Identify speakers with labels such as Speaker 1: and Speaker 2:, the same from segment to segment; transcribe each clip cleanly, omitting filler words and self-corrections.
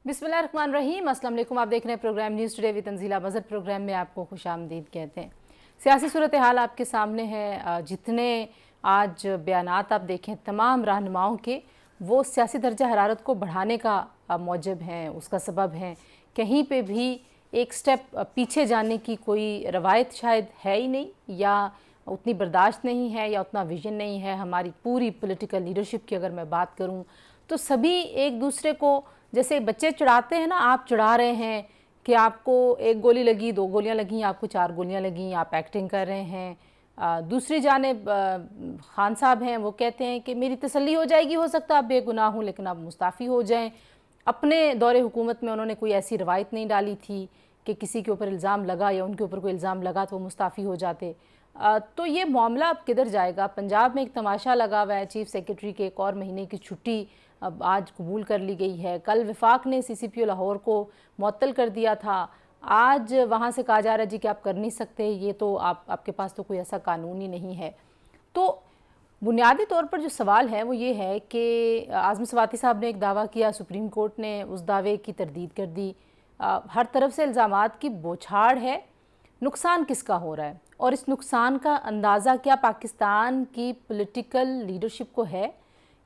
Speaker 1: बिस्मिल्लाहिर्रहमानिर्रहीम। अस्सलाम वालेकुम। आप देख रहे हैं programme news today with Tanzeela Mazhar. Programme में आपको खुशामदीद कहते हैं। सियासी सूरत हाल आपके सामने है। जितने आज बयानात आप देखें तमाम रहनुमाओं के, वो सियासी दर्जा हरारत को बढ़ाने का मौजब हैं, उसका सबब हैं। कहीं पे भी एक स्टेप पीछे जाने की कोई रवायत शायद है ही नहीं, या उतनी बर्दाश्त नहीं है, या उतना विजन नहीं है। हमारी पूरी पॉलिटिकल लीडरशिप की अगर मैं बात करूं तो सभी एक दूसरे को, जैसे बच्चे चिढ़ाते हैं ना, आप चिढ़ा रहे हैं कि आपको एक गोली लगी, दो गोलियां लगी, आपको चार गोलियां लगी, आप एक्टिंग कर रहे हैं। दूसरी जानिब खान साहब हैं, वो कहते हैं कि मेरी तसल्ली हो जाएगी, हो सकता है आप बेगुनाह हूँ लेकिन आप मुस्ताफ़ी हो जाएं। अपने दौरे हुकूमत में उन्होंने कोई ऐसी रवायत नहीं डाली थी कि किसी के ऊपर इल्ज़ाम लगा या उनके ऊपर कोई इल्ज़ाम लगा तो वो मुस्ताफ़ी हो जाते। तो ये मामला अब किधर जाएगा? पंजाब में एक तमाशा लगा हुआ है। चीफ सेक्रेटरी के एक और महीने की छुट्टी अब आज कबूल कर ली गई है। कल वफाक ने CCPO लाहौर को मुअत्तल कर दिया था। आज वहाँ से कहा जा रहा है जी कि आप कर नहीं सकते, ये तो आपके पास तो कोई ऐसा कानून ही नहीं है। तो बुनियादी तौर पर जो सवाल है वो ये है कि आज़म सवाती साहब ने एक दावा किया, सुप्रीम कोर्ट ने उस दावे की तरदीद कर दी। हर तरफ से इल्ज़ामात की बौछार है। नुकसान किसका हो रहा है, और इस नुकसान का अंदाज़ा क्या पाकिस्तान की पॉलिटिकल लीडरशिप को है?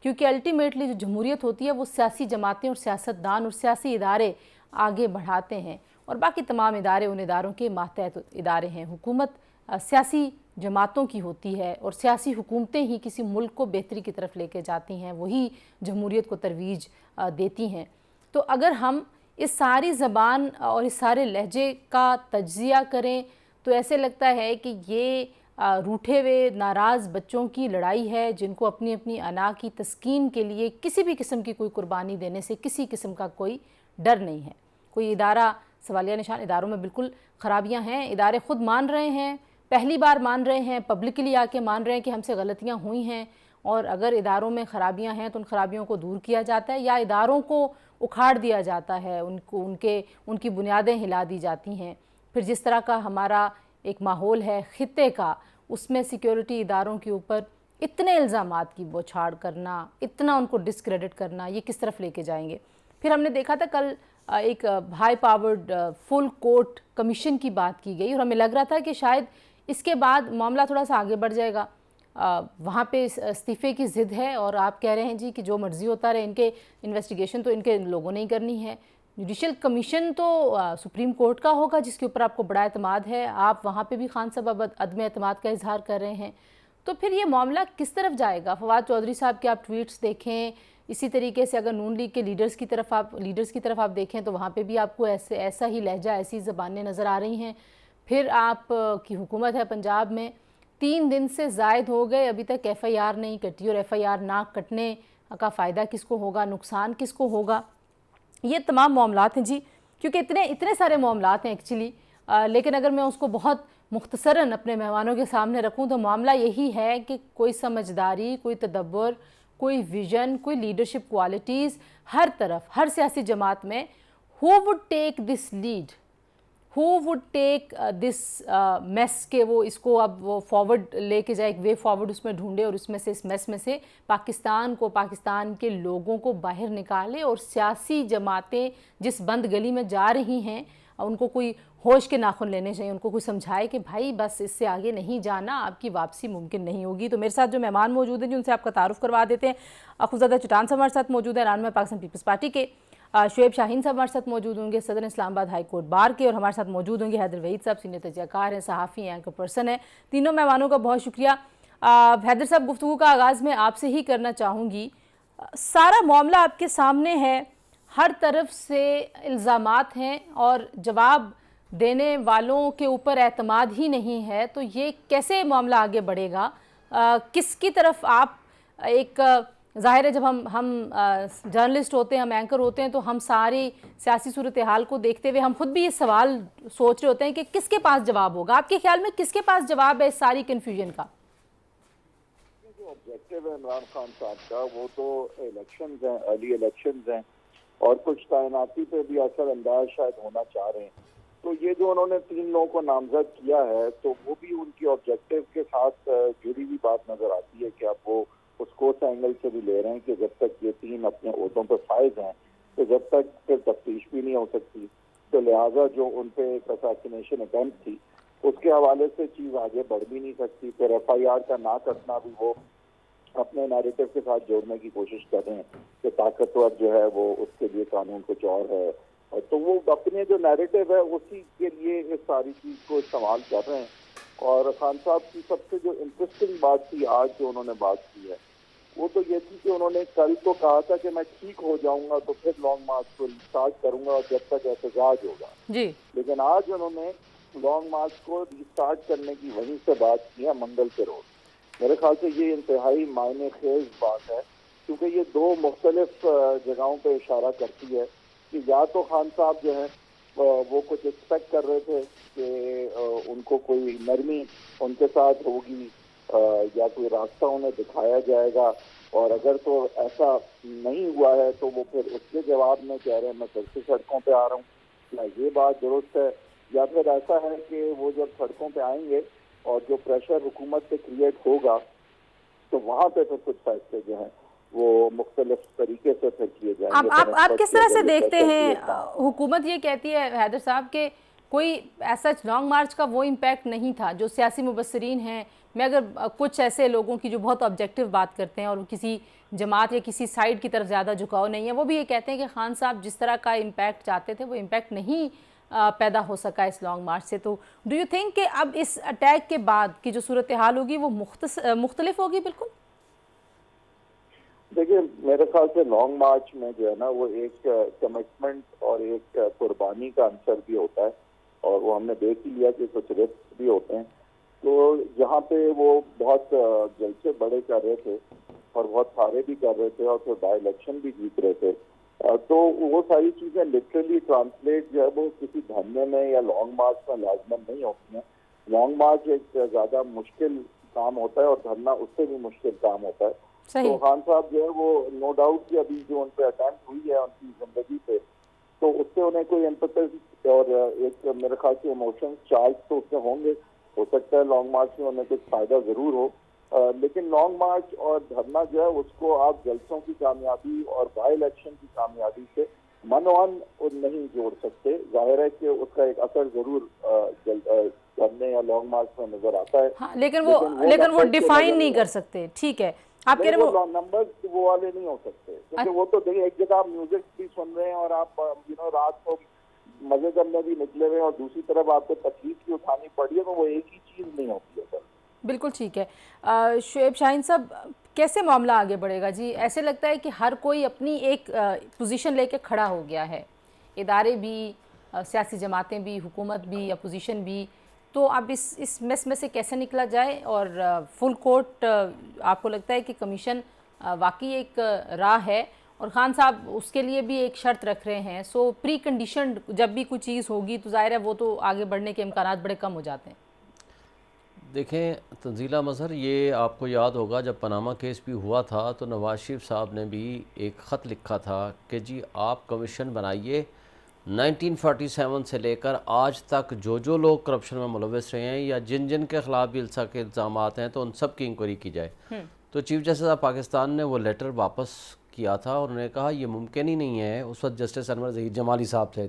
Speaker 1: क्योंकि अल्टीमेटली जो जमहूरियत होती है वो सियासी जमातें और सियासतदान और सियासी इदारे आगे बढ़ाते हैं, और बाकी तमाम इदारे उन इदारों के मातहत इदारे हैं। हुकूमत सियासी जमातों की होती है, और सियासी हुकूमतें ही किसी मुल्क को बेहतरी की तरफ लेके जाती हैं, वही जमहूरियत को तरवीज देती हैं। तो अगर हम इस सारी ज़बान और इस सारे लहजे का तज्ज़िया करें तो ऐसे लगता है कि ये रूठे हुए नाराज़ बच्चों की लड़ाई है, जिनको अपनी अपनी अना की तस्कीन के लिए किसी भी किस्म की कोई कुर्बानी देने से किसी किस्म का कोई डर नहीं है। कोई इदारा सवालिया निशान, इदारों में बिल्कुल ख़राबियाँ हैं। इदारे ख़ुद मान रहे हैं, पहली बार मान रहे हैं, पब्लिकली आके मान रहे हैं कि हमसे गलतियाँ हुई हैं, और अगर इदारों में ख़राबियाँ हैं तो उन ख़राबियों को दूर किया जाता है, या इदारों को उखाड़ दिया जाता है, उनकी बुनियादें हिला दी जाती हैं। फिर जिस तरह का हमारा एक माहौल है ख़ित्ते का, उसमें सिक्योरिटी इदारों के ऊपर इतने इल्ज़ामात की बौछार करना, इतना उनको डिस्क्रेडिट करना, ये किस तरफ लेके जाएंगे? फिर हमने देखा था कल एक high powered full court commission की बात की गई, और हमें लग रहा था कि शायद इसके बाद मामला थोड़ा सा आगे बढ़ जाएगा। वहाँ पे इस्तीफ़े की ज़िद है, और आप कह रहे हैं जी कि जो मर्ज़ी होता रहे, इनके इन्वेस्टिगेशन तो इनके लोगों ने ही करनी है। जुडिशल कमीशन तो सुप्रीम कोर्ट का होगा, जिसके ऊपर आपको बड़ा एतमाद है। आप वहाँ पे भी खान साहब अदम एतमाद का इजहार कर रहे हैं। तो फिर ये मामला किस तरफ जाएगा? फवाद चौधरी साहब के आप ट्वीट्स देखें, इसी तरीके से अगर नून लीग के लीडर्स की तरफ आप देखें तो वहाँ पे भी आपको ऐसा ही लहजा, ऐसी ज़बानें नज़र आ रही हैं। फिर आप की हुकूमत है पंजाब में, 3 दिन से ज़ायद हो गए, अभी तक FIR नहीं कटी, और FIR ना कटने का फ़ायदा किसको होगा, नुकसान किसको होगा? ये तमाम मामलात हैं जी, क्योंकि इतने सारे मामलात हैं एक्चुअली। लेकिन अगर मैं उसको बहुत मुख्तसरन अपने मेहमानों के सामने रखूं तो मामला यही है कि कोई समझदारी, कोई तदब्बर, कोई विज़न, कोई लीडरशिप क्वालिटीज़ हर तरफ, हर सियासी जमात में, who would take this lead, who would take this mess, के वो इसको अब वो फॉरवर्ड लेके जाए, एक वे फॉरवर्ड उसमें ढूंढे, और उसमें से, इस मेस में से पाकिस्तान को, पाकिस्तान के लोगों को बाहर निकाले, और सियासी जमातें जिस बंद गली में जा रही हैं उनको कोई होश के नाखुन लेने चाहिए, उनको कोई समझाए कि भाई बस इससे आगे नहीं जाना, आपकी वापसी मुमकिन नहीं होगी। तो मेरे साथ जो मेहमान मौजूद हैं, जिनसे आपका तारुफ करवा देते हैं, अखुज़ादा चट्टान साहब हमारे साथ मौजूद है, ईरान में पाकिस्तान पीपल्स पार्टी के। शुएब शाहीन साहब हमारे साथ मौजूद होंगे, सदर इस्लामाबाद हाई कोर्ट बार के, और हमारे साथ मौजूद होंगे हैदर वहीद साहब, सीनियर तजज़ियाकार हैं, सहाफ़ी हैं, एंकर पर्सन है। तीनों मेहमानों का बहुत शुक्रिया। हैदर साहब, गुफ्तगू का आगाज़ मैं आपसे ही करना चाहूँगी। सारा मामला आपके सामने है, हर तरफ से इल्ज़ामात हैं, और जवाब देने वालों के ऊपर एतमाद ही नहीं है, तो ये कैसे मामला आगे बढ़ेगा? किसकी तरफ आप एक, ज़ाहिर है जब हम जर्नलिस्ट होते हैं, हम एंकर होते हैं, तो हम सारी सियासी सूरत हाल को देखते हुए हम खुद भी ये सवाल सोच रहे होते हैं कि किसके पास जवाब होगा। आपके ख्याल में किसके पास जवाब है इस सारी कन्फ्यूजन का?
Speaker 2: जो ऑब्जेक्टिव है इमरान खान साहब का, वो तो इलेक्शंस हैं, अर्ली इलेक्शंस हैं, और कुछ तैनाती पे भी असर अंदाज शायद होना चाह रहे हैं। तो ये जो उन्होंने 3 लोगों को नामजद किया है, तो वो भी उनकी ऑब्जेक्टिव के साथ जुड़ी हुई बात नजर आती है कि अब वो उसको उस एंगल से भी ले रहे हैं कि जब तक ये 3 अपने ओहदों पर फायज हैं تو جب تک پھر تفتیش بھی نہیں ہو سکتی، تو لہٰذا جو ان پہ ایک اساسینیشن اٹیمپٹ تھی اس کے حوالے سے چیز آگے بڑھ بھی نہیں سکتی. پھر ایف آئی آر کا نہ کرنا بھی وہ اپنے نیریٹو کے ساتھ جوڑنے کی کوشش کر رہے ہیں کہ طاقتور جو ہے وہ اس کے لیے قانون کچھ اور ہے، تو وہ اپنے جو نیریٹو ہے اسی کے لیے اس ساری چیز کو استعمال کر رہے ہیں. اور خان صاحب کی سب سے جو انٹرسٹنگ بات تھی آج جو انہوں نے بات کی ہے وہ تو یہ تھی کہ انہوں نے کل تو کہا تھا کہ میں ٹھیک ہو جاؤں گا تو پھر لانگ مارچ کو اسٹارٹ کروں گا جب تک احتجاج ہوگا
Speaker 1: جی.
Speaker 2: لیکن آج انہوں نے لانگ مارچ کو ریسٹارٹ کرنے کی وہیں سے بات کی ہے منگل کے روز. میرے خیال سے یہ انتہائی معنی خیز بات ہے کیونکہ یہ دو مختلف جگہوں پہ اشارہ کرتی ہے کہ یا تو خان صاحب جو ہیں وہ کچھ ایکسپیکٹ کر رہے تھے کہ ان کو کوئی نرمی ان کے ساتھ ہوگی یا کوئی راستہ انہیں دکھایا جائے گا، اور اگر تو ایسا نہیں ہوا ہے تو وہ پھر اس کے جواب میں کہہ رہے ہیں میں پھر سے سڑکوں پہ آ رہا ہوں. کیا یہ بات درست ہے؟ یا پھر ایسا ہے کہ وہ جب سڑکوں پہ آئیں گے اور جو پریشر حکومت پہ کریٹ ہوگا تو وہاں پہ پھر کچھ فیصلے جو ہیں وہ مختلف طریقے سے پھر کیے جائیں گے.
Speaker 1: آپ کس طرح سے دیکھتے ہیں؟ حکومت یہ کہتی ہے حیدر صاحب کہ کوئی ایسا لانگ مارچ کا وہ امپیکٹ نہیں تھا. جو سیاسی مبصرین ہیں، میں اگر کچھ ایسے لوگوں کی جو بہت آبجیکٹیو بات کرتے ہیں اور کسی جماعت یا کسی سائیڈ کی طرف زیادہ جھکاؤ نہیں ہے، وہ بھی یہ کہتے ہیں کہ خان صاحب جس طرح کا امپیکٹ چاہتے تھے وہ امپیکٹ نہیں پیدا ہو سکا اس لانگ مارچ سے. تو ڈو یو تھنک کہ اب اس اٹیک کے بعد کی جو صورتحال ہوگی وہ مختلف ہوگی؟ بالکل.
Speaker 2: دیکھیے میرے خیال سے لانگ مارچ میں جو ہے نا وہ ایک کمٹمنٹ اور ایک قربانی کا عنصر بھی ہوتا ہے، اور وہ ہم نے دیکھ ہی لیا کہ کچھ رسک بھی ہوتے ہیں. تو جہاں پہ وہ بہت جلسے بڑے کر رہے تھے اور بہت سارے بھی کر رہے تھے اور پھر بائی الیکشن بھی جیت رہے تھے، تو وہ ساری چیزیں لٹرلی ٹرانسلیٹ جو ہے وہ کسی دھرنے میں یا لانگ مارچ میں لازمن نہیں ہوتی ہیں. لانگ مارچ ایک زیادہ مشکل کام ہوتا ہے اور دھرنا اس سے بھی مشکل کام ہوتا ہے. تو خان صاحب جو ہے وہ نو ڈاؤٹ کہ ابھی جو ان پہ اٹیمپٹ ہوئی ہے ان کی زندگی پہ، تو اس سے انہیں کوئی ایمپتھس اور ایک میرے خیال سے ایموشنز چارج تو اس سے ہوں گے. ہو سکتا ہے لانگ مارچ میں انہیں کچھ فائدہ ضرور ہو، لیکن لانگ مارچ اور دھرنا جو ہے اس کو آپ جلسوں کی کامیابی اور بائی الیکشن کی کامیابی سے منوان نہیں جوڑ سکتے. ظاہر ہے کہ اس کا ایک اثر ضرور دھرنے یا لانگ مارچ میں نظر آتا ہے،
Speaker 1: لیکن وہ ڈیفائن نہیں کر سکتے. ٹھیک ہے، آپ کہہ رہے ہیں وہ
Speaker 2: نمبرز وہ والے نہیں ہو سکتے کیونکہ وہ تو دیکھیں ایک جگہ آپ میوزک بھی سن رہے ہیں اور آپ رات کو مزے کرنے بھی نکلے ہوئے اور دوسری طرف آپ کو تکلیف بھی اٹھانی پڑی ہے، تو وہ ایک ہی چیز نہیں ہوتی ہے سر.
Speaker 1: بالکل ٹھیک ہے. شعیب شاہین صاحب، کیسے معاملہ آگے بڑھے گا؟ جی ایسے لگتا ہے کہ ہر کوئی اپنی ایک پوزیشن لے کے کھڑا ہو گیا ہے، ادارے بھی، سیاسی جماعتیں بھی، حکومت بھی، اپوزیشن بھی. تو اب اس میس میں سے کیسے نکلا جائے؟ اور فل کورٹ آپ کو لگتا ہے کہ کمیشن واقعی ایک راہ ہے؟ اور خان صاحب اس کے لیے بھی ایک شرط رکھ رہے ہیں، سو پری کنڈیشنڈ جب بھی کوئی چیز ہوگی تو ظاہر ہے وہ تو آگے بڑھنے کے امکانات بڑے کم ہو جاتے ہیں.
Speaker 3: دیکھیں تنزیلہ مظہر، یہ آپ کو یاد ہوگا جب پاناما کیس بھی ہوا تھا تو نواز شریف صاحب نے بھی ایک خط لکھا تھا کہ جی آپ کمیشن بنائیے، 1947 سے لے کر آج تک جو لوگ کرپشن میں ملوث رہے ہیں یا جن کے خلاف بھی کے الزامات ہیں تو ان سب کی انکوائری کی جائے. تو چیف جسٹس آف پاکستان نے وہ لیٹر واپس کیا تھا اور انہوں نے کہا یہ ممکن ہی نہیں ہے. اس وقت جسٹس انور ظہیر جمالی صاحب تھے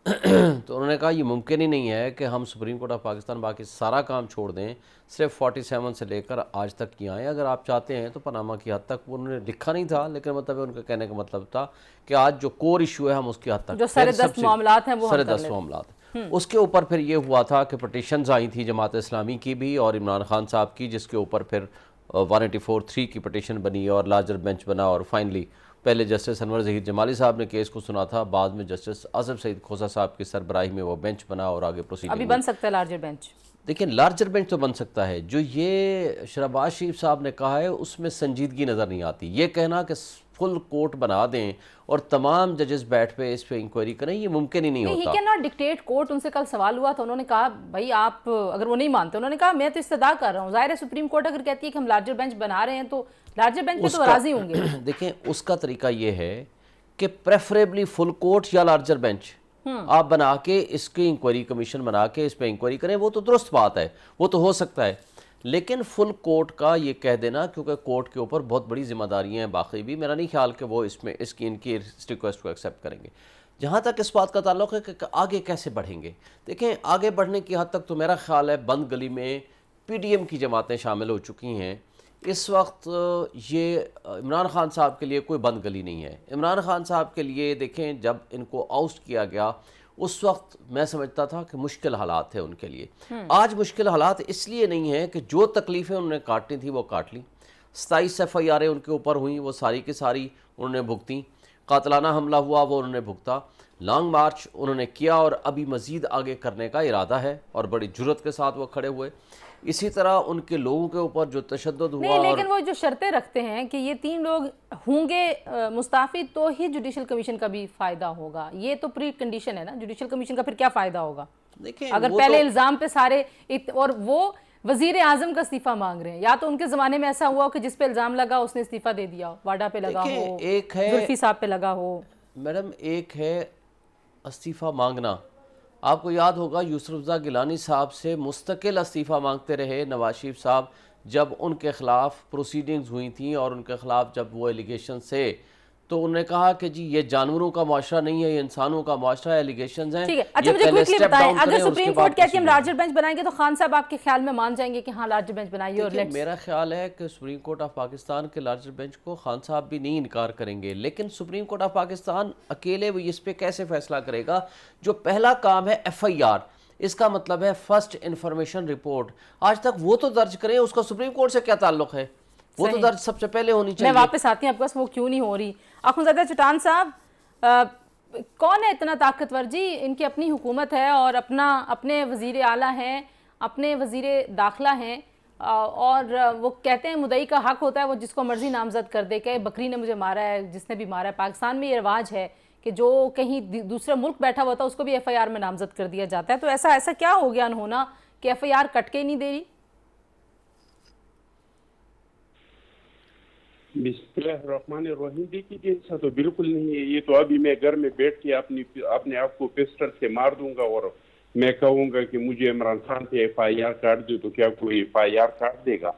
Speaker 3: تو انہوں نے کہا یہ ممکن ہی نہیں ہے کہ ہم سپریم کورٹ آف پاکستان باقی سارا کام چھوڑ دیں، صرف 47 سے لے کر آج تک کی آئیں. اگر آپ چاہتے ہیں تو پاناما کی حد تک، انہوں نے لکھا نہیں تھا لیکن مطلب ان کا کہنے کا مطلب تھا کہ آج جو کور ایشو ہے ہم اس کی حد تک،
Speaker 1: جو سر دست معاملات ہیں وہ
Speaker 3: سر دست معاملات. اس کے اوپر پھر یہ ہوا تھا کہ پٹیشنز آئی تھی جماعت اسلامی کی بھی اور عمران خان صاحب کی، جس کے اوپر پھر 184(3) کی پٹیشن بنی اور لارجر بینچ بنا، اور فائنلی پہلے جسٹس انور ظہیر جمالی صاحب نے کیس کو سنا تھا، بعد میں جسٹس اصف سعید کھوسہ صاحب کی سربراہی میں وہ بینچ بنا اور آگے پروسیڈنگ
Speaker 1: ابھی بن سکتا ہے لارجر بینچ.
Speaker 3: دیکھیں لارجر بینچ تو بن سکتا ہے، جو یہ شہباز شریف صاحب نے کہا ہے اس میں سنجیدگی نظر نہیں آتی. یہ کہنا کہ فل کورٹ بنا دیں اور تمام ججز بیٹھ پہ اس پہ انکوائری کریں، یہ ممکن ہی نہیں ہوتا.
Speaker 1: He can not dictate court. ان سے کل سوال ہوا تھا، انہوں نے کہا بھائی آپ اگر وہ نہیں مانتے، انہوں نے کہا میں تو استدعا کر رہا ہوں. ظاہر ہے سپریم کورٹ اگر کہتی ہے کہ ہم لارجر بینچ بنا رہے ہیں تو لارجر بینچ پہ تو راضی ہوں گے.
Speaker 3: دیکھیں اس کا طریقہ یہ ہے کہ پریفریبلی فل کورٹ یا لارجر بینچ آپ بنا کے اس کی انکوائری کمیشن بنا کے اس پہ انکوائری کریں، وہ تو درست بات ہے، وہ تو ہو سکتا ہے. لیکن فل کورٹ کا یہ کہہ دینا، کیونکہ کورٹ کے اوپر بہت بڑی ذمہ داریاں ہیں باقی بھی، میرا نہیں خیال کہ وہ ان کی اس ریکویسٹ کو ایکسیپٹ کریں گے۔ جہاں تک اس بات کا تعلق ہے کہ آگے کیسے بڑھیں گے، دیکھیں آگے بڑھنے کی حد تک تو میرا خیال ہے بند گلی میں پی ڈی ایم کی جماعتیں شامل ہو چکی ہیں۔ اس وقت یہ عمران خان صاحب کے لیے کوئی بند گلی نہیں ہے۔ عمران خان صاحب کے لیے دیکھیں جب ان کو آؤسٹ کیا گیا اس وقت میں سمجھتا تھا کہ مشکل حالات تھے ان کے لیے۔ آج مشکل حالات اس لیے نہیں ہیں کہ جو تکلیفیں انہوں نے کاٹنی تھی وہ کاٹ لیں، 27 ایف آئی آریں ان کے اوپر ہوئیں، وہ ساری کی ساری انہوں نے بھگتیں، قاتلانہ حملہ ہوا وہ انہوں نے بھگتا، لانگ مارچ انہوں نے کیا اور ابھی مزید آگے کرنے کا ارادہ ہے اور بڑی جرت کے ساتھ وہ کھڑے ہوئے۔ اسی طرح ان کے لوگوں کے اوپر جو تشدد ہوا،
Speaker 1: نہیں لیکن وہ جو شرطیں رکھتے ہیں کہ یہ 3 لوگ ہوں گے مستعفی تو ہی جوڈیشل کمیشن کا بھی فائدہ ہوگا، یہ تو پری کنڈیشن ہے نا، جوڈیشل کمیشن کا پھر کیا فائدہ ہوگا
Speaker 3: دیکھیں
Speaker 1: اگر پہلے الزام پہ سارے اور وہ وزیر اعظم کا استعفیٰ مانگ رہے ہیں؟ یا تو ان کے زمانے میں ایسا ہوا کہ جس پہ الزام لگا اس نے استعفیٰ دے دیا، واڈا پہ لگا ہو، زلفی صاحب پہ لگا ہو۔
Speaker 3: میڈم ایک ہے استعفیٰ مانگنا، آپ کو یاد ہوگا یوسف رضا گیلانی صاحب سے مستقل استعفیٰ مانگتے رہے نواز شریف صاحب جب ان کے خلاف پروسیڈنگز ہوئی تھیں اور ان کے خلاف جب وہ ایلیگیشن سے، تو انہوں نے کہا کہ جی یہ جانوروں کا معاشرہ نہیں ہے، یہ انسانوں کا معاشرہ ہے، ایلیگیشنز ہیں۔
Speaker 1: ٹھیک ہے، اچھا مجھے کوئکلی بتائیں اگر سپریم کورٹ کہتی ہے ہم لارجر بینچ بنائیں گے تو خان صاحب آپ کے خیال میں مان جائیں گے کہ ہاں لارجر بینچ بنائیے؟ اور
Speaker 3: میرا خیال ہے کہ سپریم کورٹ آف پاکستان کے لارجر بینچ کو خان صاحب بھی نہیں انکار کریں گے، لیکن سپریم کورٹ آف پاکستان اکیلے وہ اس پہ کیسے فیصلہ کرے گا؟ جو پہلا کام ہے ایف آئی آر، اس کا مطلب ہے فرسٹ انفارمیشن رپورٹ، آج تک وہ تو درج کریں، اس کا سپریم کورٹ سے کیا تعلق ہے؟ وہ تو درج سب سے پہلے ہونی چاہیے۔
Speaker 1: میں واپس آتی ہوں آپ کے پاس، وہ کیوں نہیں ہو رہی؟ اخوندزادہ چٹان صاحب کون ہے اتنا طاقتور جی؟ ان کی اپنی حکومت ہے اور اپنے وزیر اعلیٰ ہیں، اپنے وزیر داخلہ ہیں، اور وہ کہتے ہیں مدعی کا حق ہوتا ہے وہ جس کو مرضی نامزد کر دے، کہ بکری نے مجھے مارا ہے، جس نے بھی مارا ہے۔ پاکستان میں یہ رواج ہے کہ جو کہیں دوسرے ملک بیٹھا ہوا تھا اس کو بھی ایف آئی آر میں نامزد کر دیا جاتا ہے، تو ایسا کیا ہو گیا انہونا کہ ایف آئی آر کٹ کے ہی نہیں دے رہی؟
Speaker 4: بسم اللہ الرحمن الرحیم، دیکھیے ایسا تو بالکل نہیں ہے، یہ تو ابھی میں گھر میں بیٹھ کے اپنے آپ کو پسٹل سے مار دوں گا اور میں کہوں گا کہ مجھے عمران خان پہ ایف آئی آر کاٹ دے، تو کیا کوئی ایف آئی آر کاٹ دے گا؟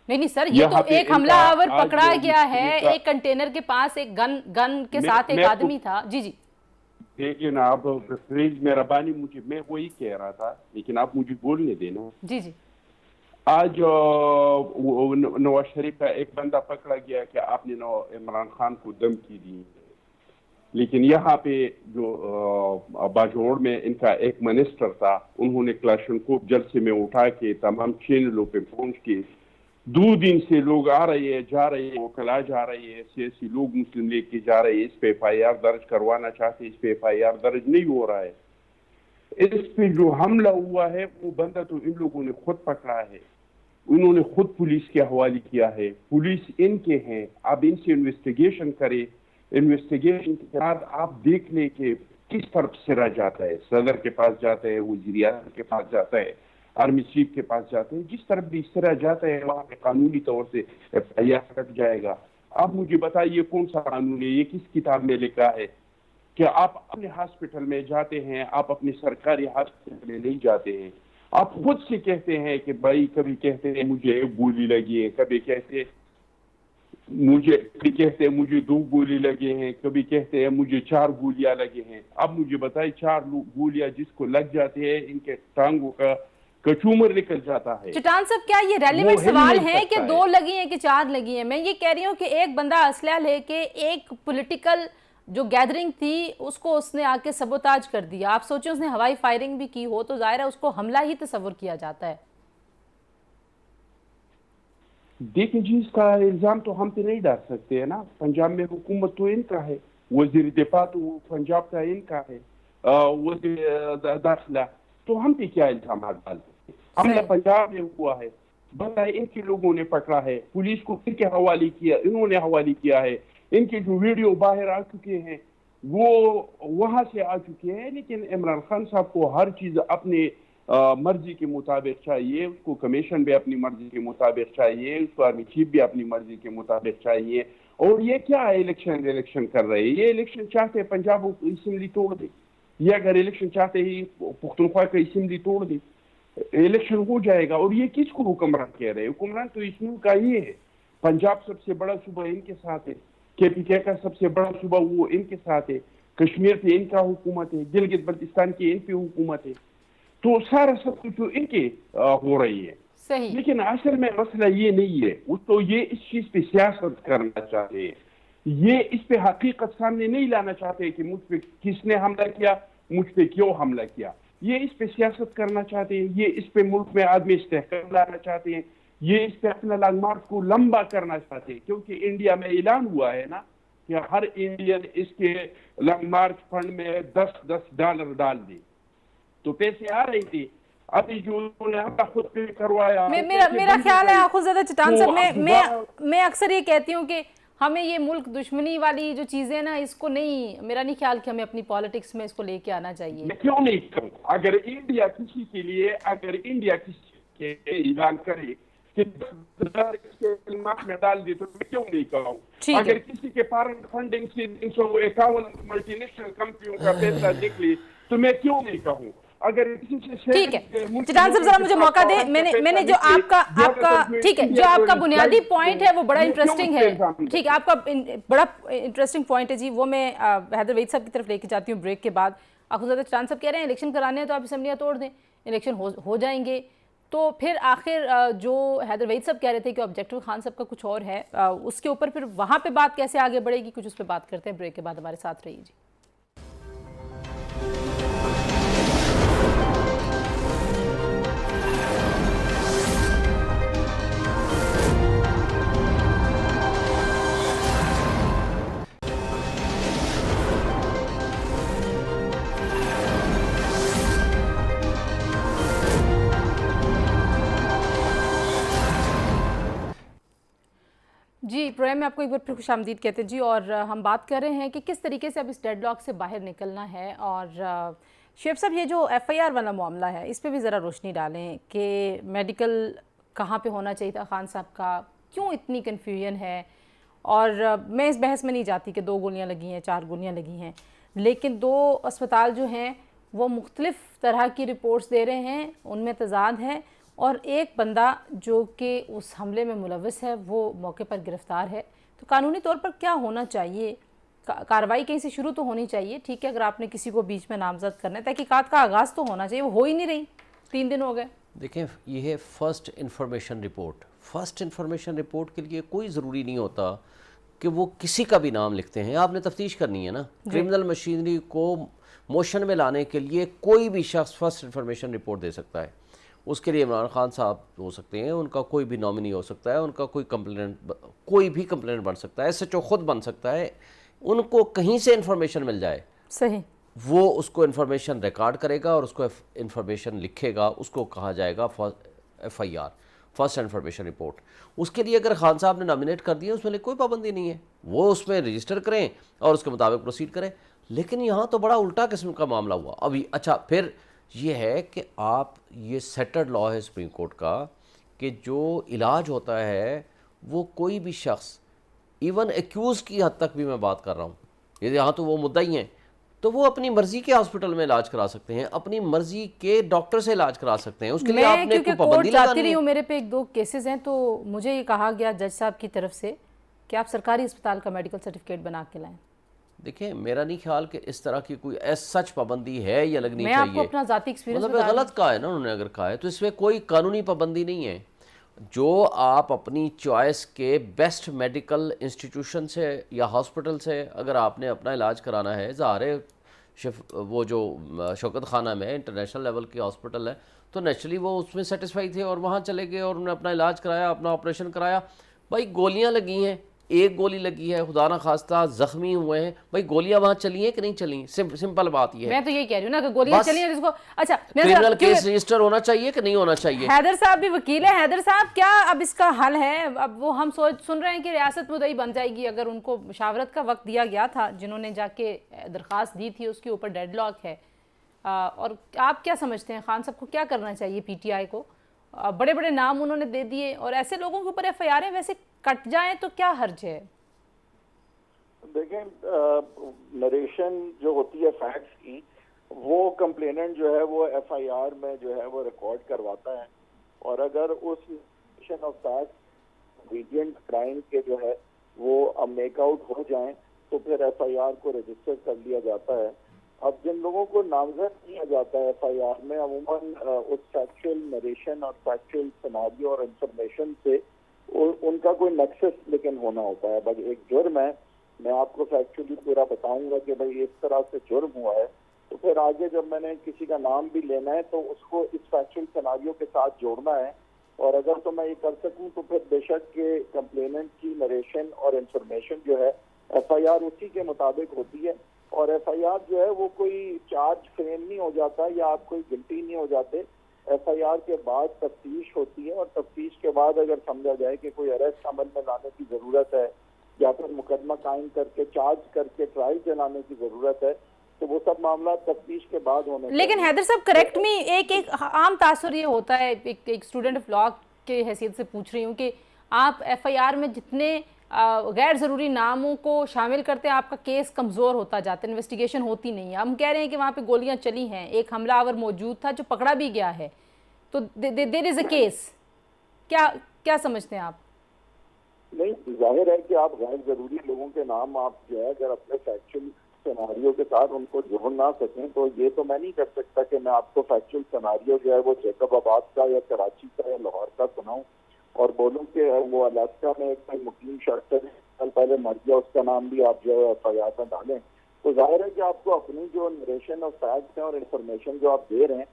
Speaker 4: نہیں
Speaker 1: سر، یہ تو ایک حملہ آور پکڑا گیا ہے، ایک کنٹینر کے پاس ایک گن کے ساتھ ایک آدمی تھا۔ جی جی
Speaker 4: لیکن آپ پلیز مہربانی، میں وہی کہہ رہا تھا لیکن آپ مجھے بولنے دینا۔
Speaker 1: جی جی
Speaker 4: آج نواز شریف کا ایک بندہ پکڑا گیا کہ آپ نے عمران خان کو دھمکی دی، لیکن یہاں پہ جو باجوڑ میں ان کا ایک منسٹر تھا، انہوں نے کلاشنکوف جلسے میں اٹھا کے تمام چینلوں پہ پہنچ کے 2 دن سے لوگ آ رہے ہیں جا رہے ہیں، وکلا جا رہے ہیں، سیاسی لوگ مسلم لیگ کے جا رہے ہیں، اس پہ ایف آئی آر درج کروانا چاہتے، اس پہ ایف آئی آر درج نہیں ہو رہا ہے۔ اس پہ جو حملہ ہوا ہے وہ بندہ تو ان لوگوں نے خود پکڑا ہے، انہوں نے خود پولیس کے حوالے کیا ہے، پولیس ان کے ہیں، اب ان سے انویسٹیگیشن کرے، انویسٹیگیشن کے بعد آپ دیکھ لیں کہ کس طرف سرا جاتا ہے، صدر کے پاس جاتا ہے، وزیر اعظم کے پاس جاتا ہے، آرمی چیف کے پاس جاتے ہیں، جس طرف بھی سرا جاتا ہے وہاں پہ قانونی طور سے ایف آئی آر کٹ جائے گا۔ آپ مجھے بتائیے کون سا قانون ہے، یہ کس کتاب میں لکھا ہے کہ آپ اپنے ہاسپٹل میں جاتے ہیں، آپ اپنے سرکاری ہاسپٹل میں نہیں جاتے ہیں؟ آپ خود سے کہتے ہیں کہ بھائی، کبھی کہتے ہیں مجھے 1 گولی لگی ہے، کبھی کہتے مجھے 2 گولی لگے ہیں، کبھی کہتے ہیں مجھے 4 گولیاں لگے ہیں۔ اب مجھے بتائیے 4 گولیاں جس کو لگ جاتے ہیں ان کے ٹانگوں کا کچومر نکل جاتا ہے۔
Speaker 1: چٹان صاحب کیا یہ ریلیونٹ سوال ہے کہ 2 لگی ہیں کہ 4 لگی ہیں؟ میں یہ کہہ رہی ہوں کہ ایک بندہ اسلحہ لے کے ایک پولیٹیکل جو گیدرنگ تھی اس کو اس نے آ کے سبوتاج کر دیا، آپ سوچیں اس نے ہوائی فائرنگ بھی کی ہو تو ظاہر ہے اس کو حملہ ہی تصور کیا جاتا ہے۔
Speaker 4: دیکھیں جی، اس کا الزام تو ہم پہ نہیں ڈال سکتے ہیں نا، پنجاب میں حکومت تو ان کا ہے، وزیر دفاع تو پنجاب کا ان کا ہے، وزیر داخلہ، تو ہم پہ کیا الزامات ڈال سکتے ہیں؟ حملہ پنجاب میں ہوا ہے، بندہ ان کے لوگوں نے پکڑا ہے، پولیس کو ان کے حوالے کیا، انہوں نے حوالے کیا ہے، ان کے جو ویڈیو باہر آ چکے ہیں وہ وہاں سے آ چکے ہیں، لیکن عمران خان صاحب کو ہر چیز اپنے مرضی کے مطابق چاہیے، اس کو کمیشن بھی اپنی مرضی کے مطابق چاہیے، اس کو آرمی چیف بھی اپنی مرضی کے مطابق چاہیے۔ اور یہ کیا الیکشن کر رہے ہیں؟ یہ الیکشن چاہتے پنجاب اسمبلی توڑ دے، یہ اگر الیکشن چاہتے ہی پختونخوا کا اسمبلی توڑ دے، इलेक्शन हो जाएगा। और ये किसको हुक्मरान कह रहे हैं? हुक्मरान तो इस मुल्क का ये है। पंजाब सबसे बड़ा सूबा इनके साथ है, KPK का सबसे बड़ा सूबा वो इनके साथ है, कश्मीर पे इनका हुकूमत है, गिलगित बल्तिस्तान की इन पे हुकूमत है, तो सारा सब कुछ तो इनके हो रही है।
Speaker 1: सही।
Speaker 4: लेकिन असल में मसला ये नहीं है, वो तो ये इस चीज पे सियासत करना चाहते हैं, ये इस पे हकीकत सामने नहीं लाना चाहते कि मुझ पे किसने हमला किया, मुझ पे क्यों हमला किया। ये इस पे सियासत करना चाहते हैं, ये इस पे मुल्क में आदमी इस्तेहकाम लाना चाहते हैं, ये इस पे अपना लॉन्ग मार्च को लंबा करना चाहते हैं। क्योंकि इंडिया में ऐलान हुआ है ना कि हर इंडियन इसके लॉन्ग मार्च फंड में $10 डाल दे, तो पैसे आ रहे थे। अभी जो उन्होंने खुद पे करवाया,
Speaker 1: मेरा ख्याल है आखुज़ादा चट्टान साहब, मैं अक्सर ये कहती हूँ कि हमें ये मुल्क दुश्मनी वाली जो चीज़ें ना, इसको नहीं, मेरा नहीं ख्याल कि हमें अपनी पॉलिटिक्स में इसको लेके आना चाहिए।
Speaker 4: मैं क्यों नहीं कहूँ? अगर इंडिया किसी के लिए, अगर इंडिया किसी के ऐलान करे कि $10 में डाल दी, तो मैं क्यों नहीं कहूँ? अगर किसी के फॉरेन फंडिंग से 351 मल्टीनेशनल कंपनियों का पैसा निकले, तो मैं क्यों नहीं कहूँ? अगर
Speaker 1: ठीक है चट्टान साहब, जरा मुझे मौका दे। मैंने जो आपका ठीक है, जो आपका बुनियादी पॉइंट है वो बड़ा इंटरेस्टिंग है। ठीक है, आपका बड़ा इंटरेस्टिंग पॉइंट है जी, वो मैं हैदर वहीद साहब की तरफ लेके जाती हूँ ब्रेक के बाद। आखुज़ादा चट्टान साहब कह रहे हैं इलेक्शन कराने हैं तो आप असम्बलियाँ तोड़ दें, इलेक्शन हो जाएंगे। तो फिर आखिर जो हैदर वहीद साहब कह रहे थे कि ऑब्जेक्टिव खान साहब का कुछ और है, उसके ऊपर फिर वहाँ पे बात कैसे आगे बढ़ेगी, कुछ उस पर बात करते हैं ब्रेक के बाद। हमारे साथ रहिए जी। जी, प्रोग्राम में आपको एक बार फिर खुशामदीद कहते हैं जी। और हम बात कर रहे हैं कि किस तरीके से अब इस डेडलॉक से बाहर निकलना है। और शेफ साहब, ये जो FIR वाला मामला है, इस पे भी ज़रा रोशनी डालें कि मेडिकल कहाँ पे होना चाहिए था खान साहब का, क्यों इतनी कन्फ्यूजन है। और मैं इस बहस में नहीं जाती कि 2 गोलियाँ लगी हैं, 4 गोलियाँ लगी हैं, लेकिन 2 अस्पताल जो हैं वो मुख्तलिफ़ तरह की रिपोर्ट्स दे रहे हैं, उनमें तज़ाद है। और एक बंदा जो कि उस हमले में मुलव्वस है वो मौके पर गिरफ़्तार है। तो कानूनी तौर पर क्या होना चाहिए? कार्रवाई कहीं से शुरू तो होनी चाहिए। ठीक है, अगर आपने किसी को बीच में नामजद करना है, तहकीकात का आगाज़ तो होना चाहिए, वो हो ही नहीं रही, 3 दिन हो गए।
Speaker 3: देखें, ये है first information report. First information report के लिए कोई ज़रूरी नहीं होता कि वो किसी का भी नाम लिखते हैं। आपने तफ्तीश करनी है ना, क्रिमिनल मशीनरी को मोशन में लाने के लिए कोई भी शख्स फ़र्स्ट इन्फॉर्मेशन रिपोर्ट दे सकता है। उसके लिए इमरान खान साहब हो सकते हैं, उनका कोई भी नॉमिनी हो सकता है, उनका कोई भी कंप्लेंट बन सकता है, SHO खुद बन सकता है। उनको कहीं से इन्फॉर्मेशन मिल जाए,
Speaker 1: सही,
Speaker 3: वो उसको इन्फॉर्मेशन रिकॉर्ड करेगा और उसको इन्फॉर्मेशन लिखेगा, उसको कहा जाएगा FIR, फर्स्ट इन्फॉर्मेशन रिपोर्ट। उसके लिए अगर खान साहब ने नॉमिनेट कर दिया, उसमें कोई पाबंदी नहीं है, वो उसमें रजिस्टर करें और उसके मुताबिक प्रोसीड करें। लेकिन यहाँ तो बड़ा उल्टा किस्म का मामला हुआ अभी। अच्छा, फिर ये है कि आप, ये सेटल्ड लॉ है सुप्रीम कोर्ट का कि जो इलाज होता है वो कोई भी शख्स, इवन एक्यूज़ की हद तक भी मैं बात कर रहा हूँ, ये यहाँ तो वो मुद्दा ही हैं, तो वो अपनी मर्जी के हॉस्पिटल में इलाज करा सकते हैं, अपनी मर्जी के डॉक्टर से इलाज करा सकते हैं। उसके लिए आपने कोई पाबंदी लगानी है?
Speaker 1: मेरे पे 1-2 केसेस हैं, तो मुझे ये कहा गया जज साहब की तरफ से कि आप सरकारी अस्पताल का मेडिकल सर्टिफिकेट बना के लाएं।
Speaker 3: देखिए, मेरा नहीं ख्याल कि इस तरह की कोई सच पाबंदी है या लगनी
Speaker 1: मैं
Speaker 3: चाहिए।
Speaker 1: आपको अपना ज़ाती एक्सपीरियंस
Speaker 3: मतलब गलत कहा है ना उन्होंने, अगर कहा है तो इसमें कोई कानूनी पाबंदी नहीं है। जो आप अपनी चॉइस के बेस्ट मेडिकल इंस्टीट्यूशन से या हॉस्पिटल से अगर आपने अपना इलाज कराना है, ज़ाहिर है वो जो शौकत खाना में इंटरनेशनल लेवल की हॉस्पिटल है, तो नेचुरली वो उसमें सेटिस्फाई थे और वहाँ चले गए और उन्होंने अपना इलाज कराया, अपना ऑपरेशन कराया। भाई गोलियाँ लगी हैं, 1 गोली लगी है, खुदा ना खास्ता ज़ख्मी हुए हैं, भाई गोलियां वहां चली हैं कि नहीं चली? सिंपल बात ये है।
Speaker 1: मैं तो यही कह रही हूँ ना कि गोलियां चली हैं, जिसको अच्छा
Speaker 3: क्रिमिनल केस रजिस्टर होना चाहिए कि नहीं होना चाहिए?
Speaker 1: हैदर साहब भी वकील है। हैदर साहब, क्या अब इसका हल है? अब वो हम सुन रहे हैं कि रियासत मुद्दई बन जाएगी अगर उनको मुशावरत का वक्त दिया गया था, जिन्होंने जाके दरख्वास्त दी थी, उसके ऊपर डेडलॉक है। और आप क्या समझते हैं, खान साहब को क्या करना चाहिए, PTI को? बड़े बड़े नाम उन्होंने दे दिए और ऐसे लोगों के ऊपर FIR वैसे कट जाएं तो क्या हर्ज है?
Speaker 2: देखें, नरेशन जो होती है फैक्ट्स की, وہ کمپلیننٹ جو ہے وہ ایف آئی آر میں جو ہے وہ ریکارڈ کرواتا ہے، اور اگر اس آف فیکٹ ریجنٹ کرائم کے جو ہے وہ میک آؤٹ ہو جائیں تو پھر ایف آئی آر کو رجسٹر کر لیا جاتا ہے۔ اب جن لوگوں کو نامزد کیا جاتا ہے ایف آئی آر میں، عموماً اس فیکچوئل نریشن اور فیکچوئل سیناریو اور انفارمیشن سے ان کا کوئی نیکسس لیکن ہونا ہوتا ہے۔ بس ایک جرم ہے، میں آپ کو فیکچولی پورا بتاؤں گا کہ بھائی اس طرح سے جرم ہوا ہے، تو پھر آگے جب میں نے کسی کا نام بھی لینا ہے تو اس کو اس فیکچوئل سیناریو کے ساتھ جوڑنا ہے، اور اگر تو میں یہ کر سکوں تو پھر بے شک کہ کمپلیننٹ کی نریشن اور انفارمیشن جو ہے ایف آئی آر اسی کے مطابق ہوتی ہے، اور ایف آئی آر جو ہے وہ کوئی چارج فریم نہیں ہو جاتا یا آپ کوئی گلٹی نہیں ہو جاتے۔ ایف آئی آر کے بعد تفتیش ہوتی ہے، اور تفتیش کے بعد اگر سمجھا جائے کہ کوئی اریسٹ عمل میں لانے کی ضرورت ہے یا پھر مقدمہ قائم کر کے چارج کر کے ٹرائل چلانے کی ضرورت ہے، تو وہ سب معاملات تفتیش کے بعد ہونے چاہیے۔
Speaker 1: لیکن حیدر صاحب کریکٹ می، ایک عام تاثر یہ ہوتا ہے، ایک اسٹوڈنٹ آف لا کے حیثیت سے پوچھ رہی ہوں کہ آپ ایف آئی آر میں جتنے غیر ضروری ناموں کو شامل کرتے ہیں آپ کا کیس کمزور ہوتا جاتا ہے، انویسٹیگیشن ہوتی نہیں ہے۔ ہم کہہ رہے ہیں کہ وہاں پہ گولیاں چلی ہیں، ایک حملہ آور موجود تھا جو پکڑا بھی گیا ہے، تو دیر از اے کیس، کیا سمجھتے ہیں آپ؟
Speaker 2: نہیں، ظاہر ہے کہ آپ غیر ضروری لوگوں کے نام آپ جو ہے اگر اپنے فیکچوئل سیناریو کے ساتھ ان کو جوڑ نہ سکیں تو یہ تو میں نہیں کر سکتا کہ میں آپ کو فیکچوئل سیناریو جو ہے وہ جیکب آباد کا یا کراچی کا یا لاہور کا سناؤں اور بولوں کہ وہ الاسکا میں ایک مقیم شخص ہے سال پہلے مر گیا، اس کا نام بھی آپ جو ہے ایف آئی آر میں ڈالیں۔ تو ظاہر ہے کہ آپ کو اپنی جو نریشن اور فیکٹس ہیں اور انفارمیشن جو آپ دے رہے ہیں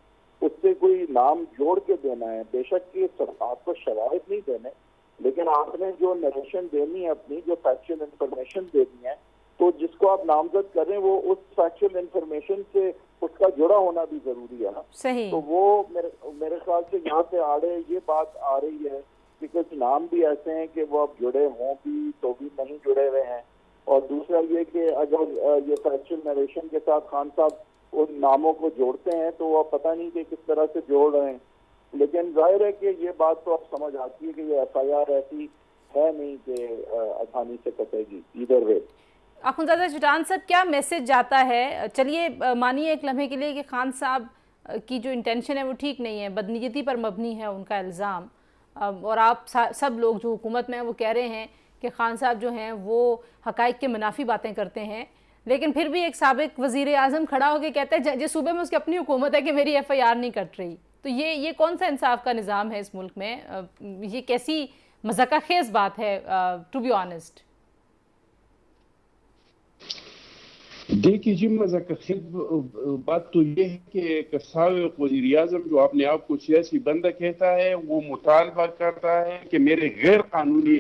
Speaker 2: اس سے کوئی نام جوڑ کے دینا ہے، بے شک کہ آپ کو شواہد نہیں دینے، لیکن آپ نے جو نریشن دینی ہے اپنی، جو فیکچوئل انفارمیشن دینی ہے، تو جس کو آپ نامزد کریں وہ اس فیکچوئل انفارمیشن سے اس کا جڑا ہونا بھی ضروری ہے نا۔
Speaker 1: صحیح۔
Speaker 2: تو وہ میرے خیال سے یہاں سے آڑے یہ بات آ رہی ہے کہ کچھ نام بھی ایسے ہیں کہ وہ اب جڑے ہوں بھی تو بھی نہیں جڑے ہوئے ہیں، اور دوسرا یہ کہ اگر یہ فیکچوئل نریشن کے ساتھ خان صاحب ان ناموں کو جوڑتے ہیں تو وہ پتہ نہیں کہ کس طرح سے جوڑ رہے ہیں، لیکن ظاہر ہے کہ یہ بات تو اب سمجھ آتی ہے کہ یہ ایف آئی آر ایسی ہے نہیں کہ آسانی سے کٹے گی ادھر وے۔
Speaker 1: اخندزادہ چٹان صاحب کیا میسج جاتا ہے؟ چلیے مانیے ایک لمحے کے لیے کہ خان صاحب کی جو انٹینشن ہے وہ ٹھیک نہیں ہے، بدنیتی پر مبنی ہے ان کا الزام، اور آپ سب لوگ جو حکومت میں ہیں وہ کہہ رہے ہیں کہ خان صاحب جو ہیں وہ حقائق کے منافی باتیں کرتے ہیں، لیکن پھر بھی ایک سابق وزیر اعظم کھڑا ہو کے کہتے ہیں جس صوبے میں اس کی اپنی حکومت ہے کہ میری ایف آئی آر نہیں کٹ رہی، تو یہ کون سا انصاف کا نظام ہے اس ملک میں؟ یہ کیسی مذاقہ خیز بات ہے ٹو بی آنیسٹ؟
Speaker 4: دیکھیے جی، مذاقہ خیز بات تو یہ ہے کہ ایک سابق وزیر اعظم جو اپنے آپ کو سیاسی بندہ کہتا ہے وہ مطالبہ کرتا ہے کہ میرے غیر قانونی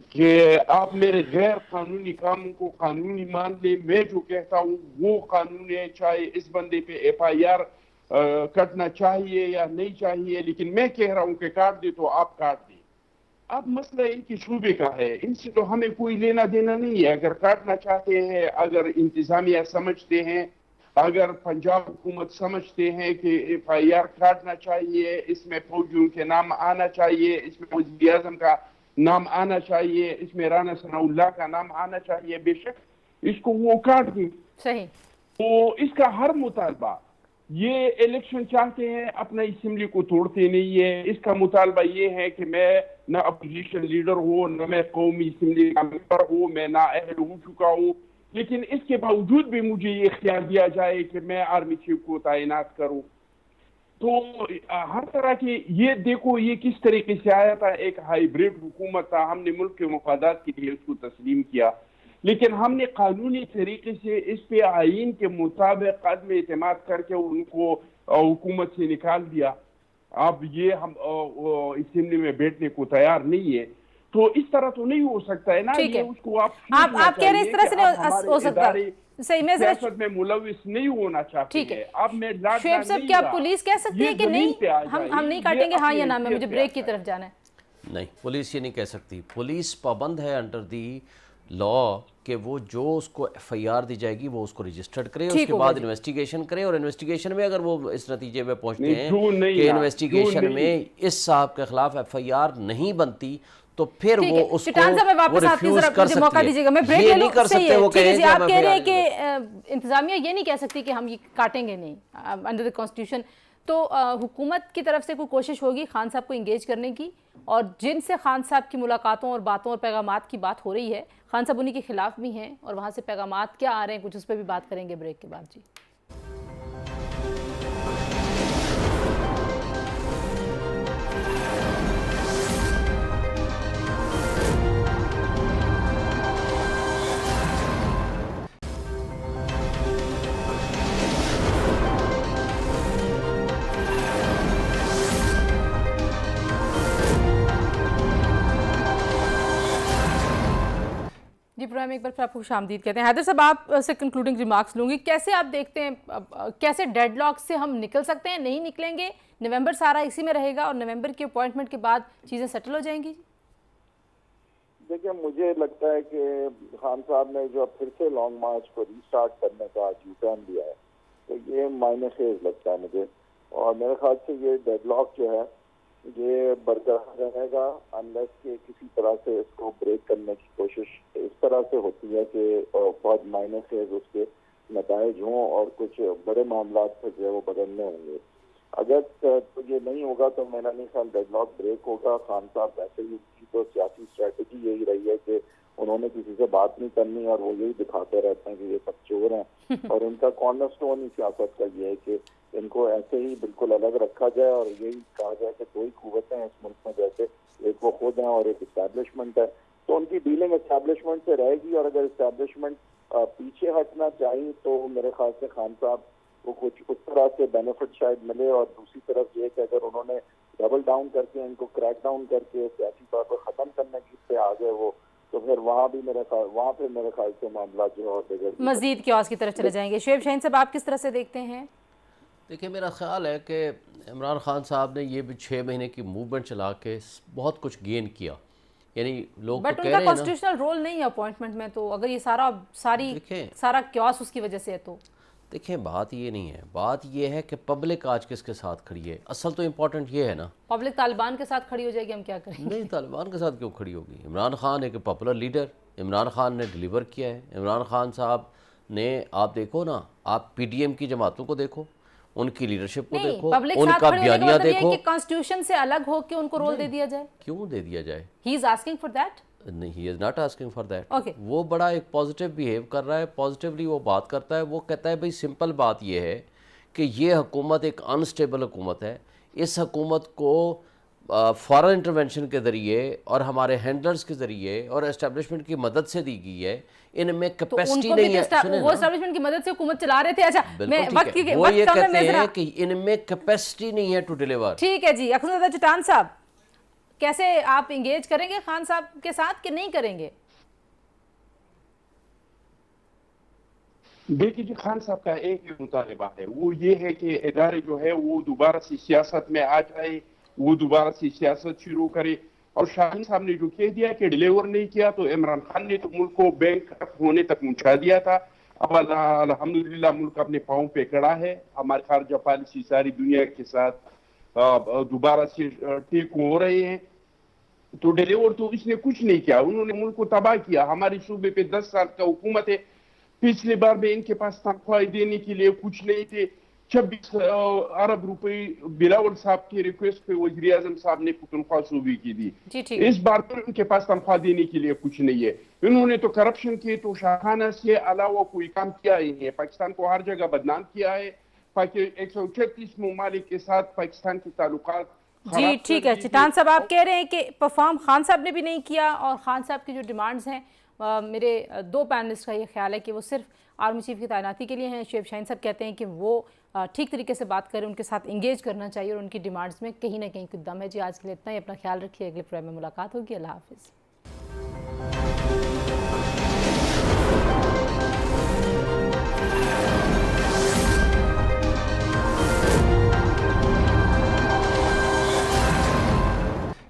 Speaker 4: کہ آپ میرے غیر قانونی کاموں کو قانونی مان لیں، میں جو کہتا ہوں وہ قانون ہے، چاہے اس بندے پہ ایف آئی آر کٹنا چاہیے یا نہیں چاہیے، لیکن میں کہہ رہا ہوں کہ کاٹ دے تو آپ کاٹ دیں۔ اب مسئلہ ان کی صوبے کا ہے، ان سے تو ہمیں کوئی لینا دینا نہیں ہے۔ اگر کاٹنا چاہتے ہیں، اگر انتظامیہ سمجھتے ہیں، اگر پنجاب حکومت سمجھتے ہیں کہ ایف آئی آر کاٹنا چاہیے، اس میں فوجیوں کے نام آنا چاہیے، اس میں وزیر اعظم کا نام آنا چاہیے، اس میں رانا ثناء اللہ کا نام آنا چاہیے، بے شک اس کو وہ کاٹ دیں۔
Speaker 1: صحیح۔
Speaker 4: تو اس کا ہر مطالبہ، یہ الیکشن چاہتے ہیں، اپنا اسمبلی کو توڑتے نہیں ہے، اس کا مطالبہ یہ ہے کہ میں نہ اپوزیشن لیڈر ہوں، نہ میں قومی اسمبلی کا ممبر ہوں، میں نااہل ہو چکا ہوں، لیکن اس کے باوجود بھی مجھے یہ اختیار دیا جائے کہ میں آرمی چیف کو تعینات کروں۔ تو ہر طرح کی یہ دیکھو یہ کس طریقے سے آیا تھا، ایک ہائیبریڈ حکومت تھا، ہم نے ملک کے مفادات کے لیے اس کو تسلیم کیا، لیکن ہم نے قانونی طریقے سے اس پہ آئین کے مطابق عدم اعتماد کر کے ان کو حکومت سے نکال دیا۔ اب یہ ہم اسمبلی میں بیٹھنے کو تیار نہیں ہے، تو اس طرح تو نہیں ہو سکتا ہے نا، یہ اس کو آپ
Speaker 1: کہہ رہے اس طرح سے نہیں ہو سکتا،
Speaker 4: سیاست میں ملوث نہیں ہونا چاہتے ہیں۔ اب میں
Speaker 1: شعیب صاحب کیا پولیس کہہ سکتی ہے کہ نہیں ہم نہیں کاٹیں گے، ہاں یا نہ؟ میں مجھے بریک کی طرف جانا ہے۔
Speaker 3: نہیں، پولیس یہ نہیں کہہ سکتی، پولیس پابند ہے انڈر دی لا کہ وہ جو اس کو ایف آئی آر دی جائے گی وہ اس کو رجسٹرڈ کرے، اس کے بعد انویسٹیگیشن کرے، اور انویسٹیگیشن میں اگر وہ اس نتیجے میں پہنچتے ہیں کہ انویسٹیگیشن میں اس صاحب کے خلاف ایف آئی آر نہیں بنتی तो फिर
Speaker 1: ठीक
Speaker 3: वो
Speaker 1: है,
Speaker 3: उसको
Speaker 1: चिटान साहब मैं वापस आती हूँ,
Speaker 3: रिफ्यूज
Speaker 1: जरा
Speaker 3: कर
Speaker 1: मुझे मौका
Speaker 3: सकती
Speaker 1: दीजिएगा, मैं
Speaker 3: है।
Speaker 1: ब्रेक
Speaker 3: ये
Speaker 1: ले
Speaker 3: नहीं
Speaker 1: लूँ।
Speaker 3: कर
Speaker 1: सही
Speaker 3: सकते
Speaker 1: है,
Speaker 3: वो
Speaker 1: ठीक है
Speaker 3: कहें
Speaker 1: जी,
Speaker 3: कि
Speaker 1: आप
Speaker 3: हम
Speaker 1: कह रहे हैं
Speaker 3: FIR
Speaker 1: कि इंतजामिया ये नहीं कह सकती कि हम ये काटेंगे नहीं अंडर द कॉन्स्टिट्यूशन। तो हुकूमत की तरफ से कोई कोशिश होगी खान साहब को इंगेज करने की, और जिनसे खान साहब की मुलाकातों और बातों और पैगामात की बात हो रही है, खान साहब उन्हीं के खिलाफ भी हैं और वहाँ से पैगामात क्या आ रहे हैं कुछ उस पर भी बात करेंगे ब्रेक के बाद जी। जी प्रोग्राम एक बार फिर आपको खुशामदीद कहते हैं। हैदर साहब आप से कंक्लूडिंग रिमार्क्स लूँगी, कैसे आप देखते हैं कैसे डेडलॉक से हम निकल सकते हैं, नहीं निकलेंगे, नवंबर सारा इसी में रहेगा और नवंबर के अपॉइंटमेंट के बाद चीज़ें सेटल हो जाएंगी?
Speaker 2: देखिए, मुझे लगता है कि खान साहब ने जो फिर से लॉन्ग मार्च को रीस्टार्ट करने का यू टर्न दिया है, तो ये मायने खेज लगता है मुझे। और मेरे ख्याल से ये डेडलॉक जो है ये बरकरार रहेगा अनलेस के किसी तरह से इसको ब्रेक करने की कोशिश इस तरह से होती है कि बहुत मायने खेज उसके नताइज हों और कुछ बड़े मामला जो है वो बदलने होंगे। अगर तो ये नहीं होगा तो मेरा नहीं ख्याल डेडलॉक ब्रेक होगा। खान साहब वैसे ही उनकी तो सियासी स्ट्रेटजी यही रही है कि उन्होंने किसी से बात नहीं करनी और वो यही दिखाते रहते हैं कि ये सब चोर हैं और उनका कॉर्नरस्टोन ही सियासत का ये है कि इनको ऐसे ही बिल्कुल अलग रखा जाए और यही कहा जाए कि दो ही कुव्वतें हैं इस मुल्क में, जैसे एक वो खुद हैं और एक इस्टेब्लिशमेंट है। तो उनकी डीलिंग इस्टेब्लिशमेंट से रहेगी और अगर इस्टेब्लिशमेंट पीछे हटना चाहिए तो मेरे ख्याल से खान साहब को कुछ उस तरह से बेनिफिट शायद मिले। और दूसरी तरफ ये कि अगर उन्होंने डबल डाउन करके इनको क्रैक डाउन करके सियासी तौर पर ख़त्म करने की पे आ गए वो, तो फिर वहाँ पे मेरे ख्याल से मामला जो है और बिगड़
Speaker 1: मजीद क्योस की तरफ चले जाएंगे। शुएब शाहीन साहब आप किस तरह से देखते हैं?
Speaker 3: देखिए, मेरा ख्याल है कि इमरान खान साहब ने ये भी 6 महीने की मूवमेंट चला के बहुत कुछ गेन किया। यानी लोग
Speaker 1: बट
Speaker 3: तो कह
Speaker 1: उनका
Speaker 3: रहे हैं ना,
Speaker 1: कॉन्स्टिट्यूशनल रोल नहीं है अपॉइंटमेंट में, तो अगर ये सारा क्योस उसकी वजह से है तो
Speaker 3: देखें बात ये नहीं है, बात ये है कि पब्लिक आज किसके साथ खड़ी है। असल तो इम्पोर्टेंट ये है ना,
Speaker 1: पब्लिक तालिबान के साथ खड़ी हो जाएगी, हम क्या करें?
Speaker 3: नहीं, तालिबान के साथ क्यों खड़ी होगी? इमरान खान एक पॉपुलर लीडर, इमरान खान ने डिलीवर किया है। इमरान खान साहब ने, आप देखो ना, आप PDM की जमातों को देखो, उनकी लीडरशिप को देखो,
Speaker 1: पब्लिक साथ
Speaker 3: उनका
Speaker 1: खड़ी होने का
Speaker 3: बयानिया
Speaker 1: मतलब ये है
Speaker 3: देखो।
Speaker 1: कि कॉन्स्टिट्यूशन से अलग हो के उनको रोल दे दिया जाए।
Speaker 3: क्यों दे दिया जाए?
Speaker 1: He is asking for that.
Speaker 3: नहीं, he is not asking for that.
Speaker 1: Okay.
Speaker 3: वो बड़ा एक पॉजिटिव बिहेव कर रहा है, पॉजिटिवली वो बात करता है। वो कहता है भाई सिंपल बात ये है कि ये हुकूमत एक अनस्टेबल हुकूमत है, इस हुकूमत को फॉरेन इंटरवेंशन के ज़रिए और हमारे हैंडलर्स के ज़रिए और एस्टेब्लिशमेंट की मदद से दी गई है। इनमें
Speaker 1: तो
Speaker 3: कैपेसिटी
Speaker 1: उनको भी
Speaker 3: नहीं है।
Speaker 1: तो
Speaker 3: सुने
Speaker 1: वो
Speaker 3: ना,
Speaker 1: एस्टैब्लिशमेंट की मदद से हुकूमत चला रहे थे। अच्छा,
Speaker 3: बिल्कुल
Speaker 1: मैं
Speaker 3: ठीक
Speaker 1: वक्त
Speaker 3: है।
Speaker 1: की
Speaker 3: वो ये
Speaker 1: वक्त कम है,
Speaker 3: कहते
Speaker 1: मैं
Speaker 3: हैं
Speaker 1: जरा
Speaker 3: कि इनमें कैपेसिटी नहीं है टू डिलीवर।
Speaker 1: ठीक है जी। अखुंदा चिटान साहब, कैसे आप इंगेज करेंगे खान साहब के साथ कि नहीं करेंगे?
Speaker 4: देखिए जी, खान साहब का एक ही मुतालबा है, वो ये है कि इदारे जो है वो दोबारा से सियासत में आ जाए, वो दोबारा से सियासत शुरू करे। और शाहीन साहब ने जो कह दिया कि डिलीवर नहीं किया, तो इमरान खान ने तो मुल्क को बैंक होने तक पहुंचा दिया था। अब अल्हम्दुलिल्लाह मुल्क अपने पाँव पे खड़ा है, हमारे खारजा पॉलिसी सारी दुनिया के साथ दोबारा से ठीक हो रहे हैं। तो डिलीवर तो इसने कुछ नहीं किया, उन्होंने मुल्क को तबाह किया। हमारी सूबे पे 10 साल का हुकूमत है, पिछली बार में इनके पास तनख्वाह देने के लिए कुछ नहीं थे। 26 अरब रुपए बिलावल साहब की रिक्वेस्ट पे वज़ीर आज़म साहब ने तनख्वाह सूबे की दी।
Speaker 1: जी ठीक।
Speaker 4: इस बार तो इनके पास तनख्वाह देने के लिए कुछ नहीं है। इन्होंने तो करप्शन के तो शाखाना से अलावा कोई काम किया ही नहीं है। पाकिस्तान को हर जगह बदनाम किया है। 136 ममालिक के साथ पाकिस्तान के ताल्लुकात
Speaker 1: जी ठीक है। चिटान साहब, आप कह रहे हैं कि परफॉर्म खान साहब ने भी नहीं किया और खान साहब की जो डिमांड्स हैं, मेरे दो पैनलिस्ट का ये ख्याल है कि वो सिर्फ आर्मी चीफ की तैनाती के लिए हैं। शुएब शाहीन साहब कहते हैं कि वो ठीक तरीके से बात करें, उनके साथ इंगेज करना चाहिए और उनकी डिमांड्स में कहीं ना कहीं कुछ दम है। जी आज के लिए इतना ही। अपना ख्याल रखिए, अगले प्रोग्राम में मुलाकात होगी। अल्लाह हाफिज़।